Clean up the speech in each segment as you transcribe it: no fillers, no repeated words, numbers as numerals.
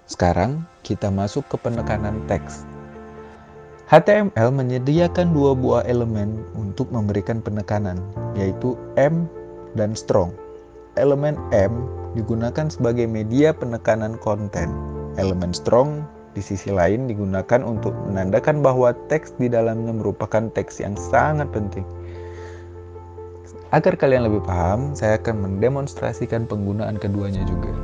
Sekarang kita masuk ke penekanan teks. HTML menyediakan dua buah elemen untuk memberikan penekanan, yaitu M dan strong. Elemen M digunakan sebagai media penekanan konten. Elemen strong di sisi lain digunakan untuk menandakan bahwa teks di dalamnya merupakan teks yang sangat penting. Agar kalian lebih paham, saya akan mendemonstrasikan penggunaan keduanya juga.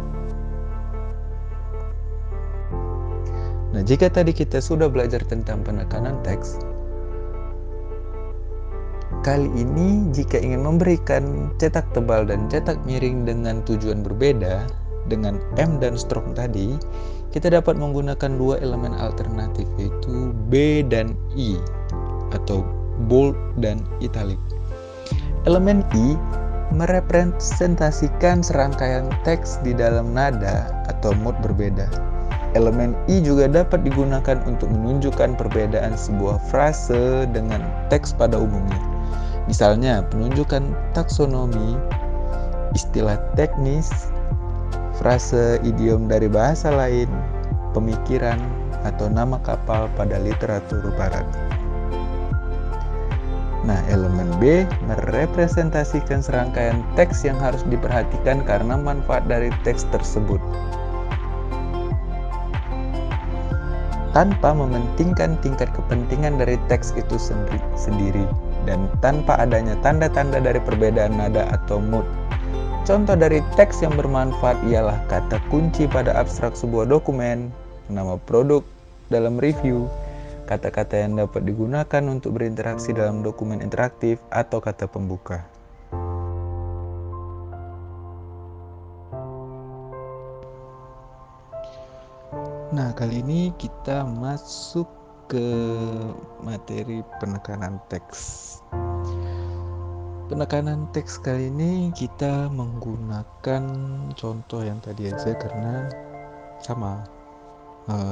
Nah, jika tadi kita sudah belajar tentang penekanan teks, kali ini jika ingin memberikan cetak tebal dan cetak miring dengan tujuan berbeda dengan M dan strong tadi, kita dapat menggunakan dua elemen alternatif, yaitu B dan I atau bold dan italic. Elemen I merepresentasikan serangkaian teks di dalam nada atau mood berbeda. Elemen I juga dapat digunakan untuk menunjukkan perbedaan sebuah frase dengan teks pada umumnya. Misalnya, penunjukan taksonomi, istilah teknis, frase idiom dari bahasa lain, pemikiran, atau nama kapal pada literatur barat. Nah, elemen B merepresentasikan serangkaian teks yang harus diperhatikan karena manfaat dari teks tersebut. Tanpa mementingkan tingkat kepentingan dari teks itu sendiri dan tanpa adanya tanda-tanda dari perbedaan nada atau mood. Contoh dari teks yang bermanfaat ialah kata kunci pada abstrak sebuah dokumen, nama produk dalam review, kata-kata yang dapat digunakan untuk berinteraksi dalam dokumen interaktif, atau kata pembuka. Nah, kali ini kita masuk ke materi penekanan teks. Penekanan teks kali ini kita menggunakan contoh yang tadi aja karena sama.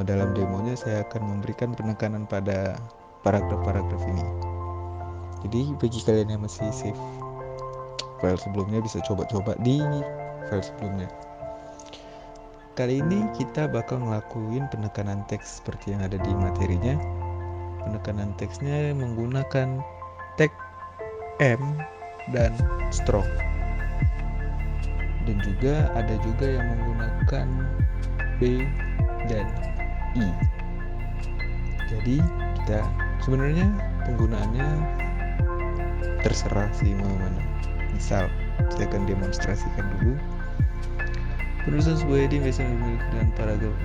Dalam demonya saya akan memberikan penekanan pada paragraf-paragraf ini. Jadi bagi kalian yang masih save file sebelumnya bisa coba-coba di file sebelumnya. Kali ini kita bakal ngelakuin penekanan teks seperti yang ada di materinya. Penekanan teksnya menggunakan tag M dan strong. Dan juga ada juga yang menggunakan B dan I. Jadi kita sebenarnya penggunaannya terserah sih mau mana. Misal saya akan demonstrasikan dulu. Penulisan sebuah heading biasanya memiliki dan paragraf.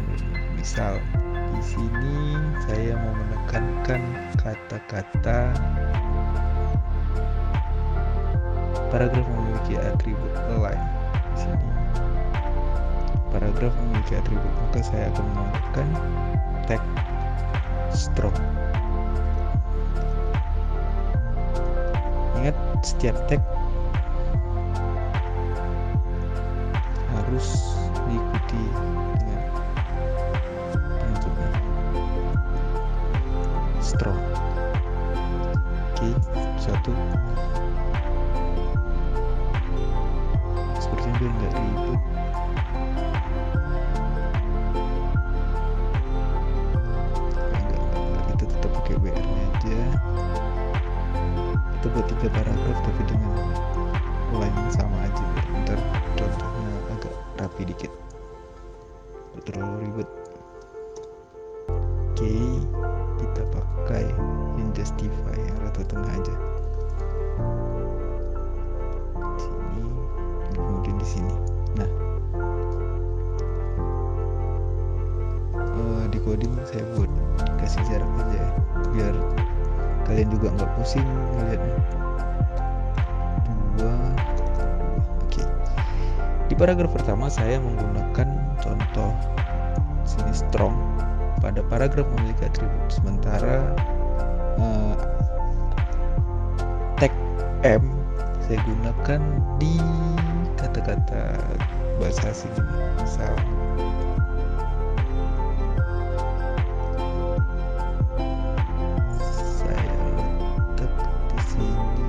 Misal di sini saya mau menekankan kata-kata paragraf memiliki atribut align. Di sini paragraf memiliki atribut, maka saya akan menggunakan tag strong. Ingat, setiap tag harus diikuti dengan penutupnya strong. Oke, satu. Sepertinya biar nggak ribet. Enggak, kita tetap pakai WR-nya aja. Kita buat 3 paragraf tapi dengan line yang sama aja biar ntar contohnya agak rapi dikit, nggak terlalu ribet. Oke, kita pakai yang justify yang rata tengah aja. Sini, kemudian di sini. Nah, di coding saya buat kasih jarak aja ya, biar kalian juga nggak pusing ngeliatnya. Oke. Di paragraf pertama saya menggunakan contoh sini strong pada paragraf memiliki atribut, sementara tag M saya gunakan di kata-kata bahasa asing ini. Misal saya letak di sini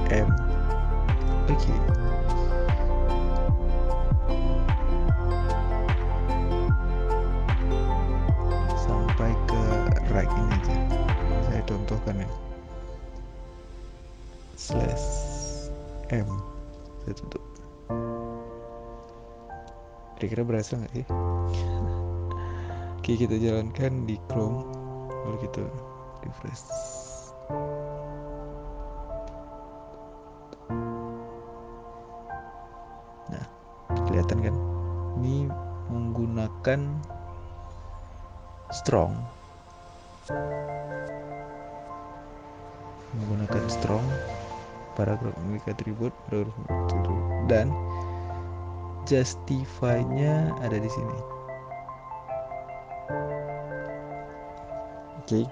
M. Oke. contohkan ya, slash m, saya tutup. Kira-kira berhasil nggak sih? Oke, kita jalankan di Chrome, lalu kita refresh. Nah, kelihatan kan? Ini menggunakan strong, paragraf memiliki atribut, dan justify-nya ada di sini. Oke.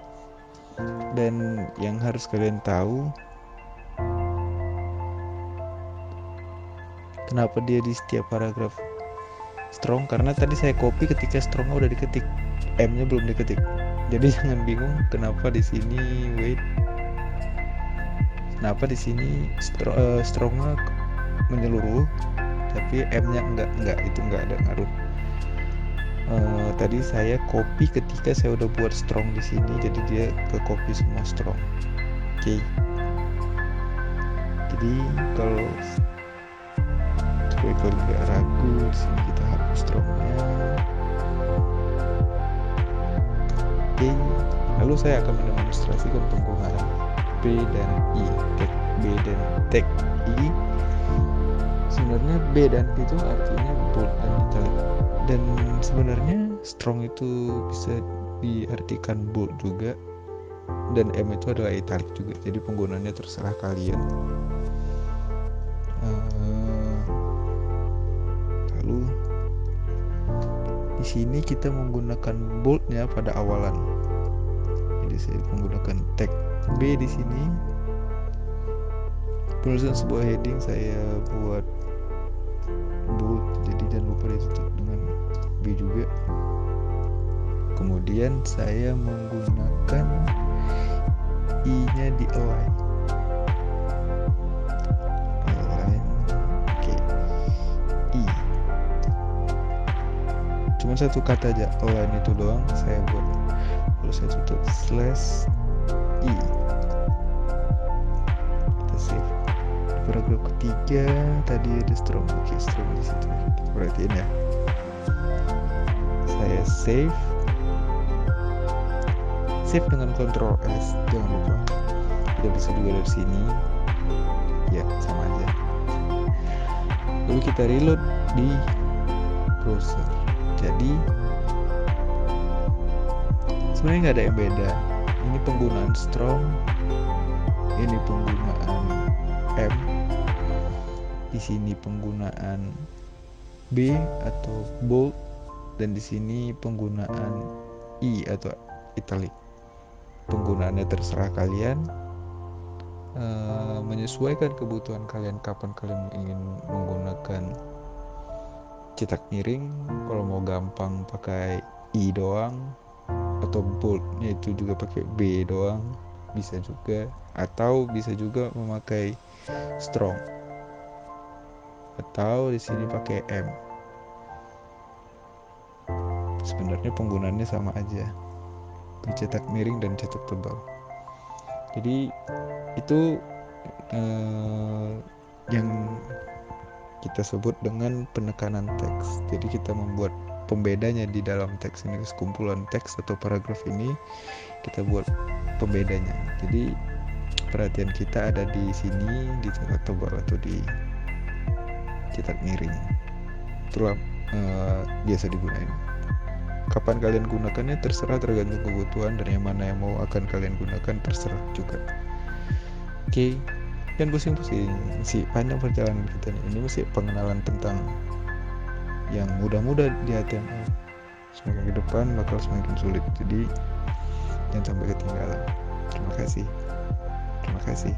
Dan yang harus kalian tahu, kenapa dia di setiap paragraf strong, karena tadi saya copy ketika strongnya udah diketik, m-nya belum diketik. Jadi jangan bingung kenapa di sini kenapa di sini strongnya menyeluruh tapi m-nya enggak, itu enggak ada ngaruh. Tadi saya copy ketika saya udah buat strong di sini, jadi dia ke copy semua strong. Oke. Jadi kalau nggak ragu, di sini kita hapus strongnya. Oke. Lalu saya akan mendemonstrasikan penggunaan B dan I, tag B dan tag I. Sebenarnya B dan I itu artinya bold dan italic. Dan sebenarnya strong itu bisa diartikan bold juga, dan M itu adalah italic juga. Jadi penggunaannya terserah kalian. Lalu di sini kita menggunakan boldnya pada awalan. Jadi saya menggunakan tag B di sini. Penulisan sebuah heading saya buat bold, jadi jangan lupa ditutup dengan B juga. Kemudian saya menggunakan I-nya di align. Oke. I. Cuma satu kata aja, align itu doang saya buat. Lalu saya tutup slash I. Kita save. Di paragraf ketiga tadi ada strong. Oke, strong di situ. Perhatiin ya. Saya save dengan Ctrl S, jangan lupa. Kita bisa juga dari sini, ya sama aja. Lalu kita reload di browser. Jadi sebenarnya nggak ada yang beda. Ini penggunaan strong, ini penggunaan M, di sini penggunaan B atau bold, dan di sini penggunaan I atau italic. Penggunaannya terserah kalian, menyesuaikan kebutuhan kalian kapan kalian ingin menggunakan cetak miring. Kalau mau gampang pakai I doang, atau boldnya itu juga pakai B doang bisa juga, atau bisa juga memakai strong, atau di sini pakai M. Sebenarnya penggunaannya sama aja, cetak miring dan cetak tebal. Jadi itu yang kita sebut dengan penekanan teks. Jadi kita membuat pembedanya di dalam teks ini, sekumpulan teks atau paragraf ini kita buat pembedanya. Jadi perhatian kita ada di sini, di cetak tebal atau di cetak miring. Itulah biasa digunakan. Kapan kalian gunakannya terserah, tergantung kebutuhan, dan yang mana yang mau akan kalian gunakan terserah juga. Oke, jangan pusing-pusing, masih panjang perjalanan kita nih. Ini masih pengenalan tentang yang mudah-mudah di HTML. Semakin ke depan bakal semakin sulit, jadi jangan sampai ketinggalan. Terima kasih.